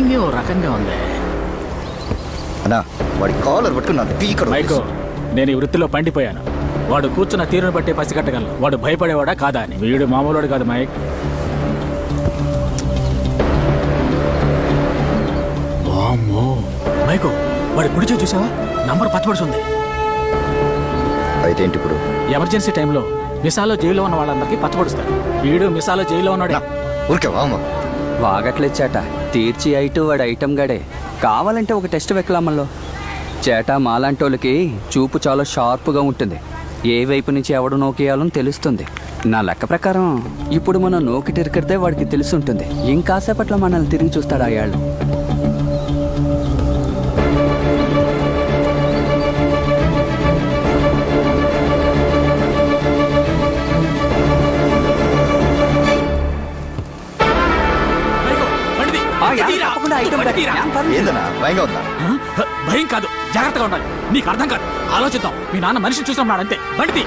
Acting ఓ రకంగా ఉంది. అన్నా వాడి కాలర్ పట్టుకున్నాను పీకడు. మైకో, నేను ఈ వృత్తిలో పండిపోయాను. వాడు కూర్చున్న తీరును బట్టి పసిగట్టగలను వాడు భయపడేవాడా కాదా అని. వీడు మామూలుడు కాదు మైక్. వామ్మో మైకో, వాడి కుడిచో చూసావా? నంబర్ పచ్చబడుతుంది. అయితే ఏంటి ఇప్పుడు? ఎమర్జెన్సీ టైంలో మిసాలో జైల్లో ఉన్న వాళ్ళందరికీ పచ్చబడుస్తారు. వీడు మిసాలో జైల్లో ఉన్నాడే. ఊరికే వామ వాగట్లేదు తీర్చి ఐటు వాడు ఐటమ్ గడే. కావాలంటే ఒక టెస్ట్ వెక్కలమ్మల్లో. చేట మాలాంటోళ్ళకి చూపు చాలా షార్ప్గా ఉంటుంది. ఏ వైపు నుంచి ఎవడు నోకేయాలని తెలుస్తుంది. నా లెక్క ప్రకారం ఇప్పుడు మనం నోకి తిరిగితే వాడికి తెలుసుంటుంది. ఇంకాసేపట్లో మనల్ని తిరిగి చూస్తాడు అయ్యాళ్ళు. ఏందన్నా భయంగా ఉందా? భయం కాదు, జాగ్రత్తగా ఉండాలి. నీకు అర్థం కాదు. ఆలోచిద్దాం. మీ నాన్న మనిషిని చూసాం అంతే. బండిది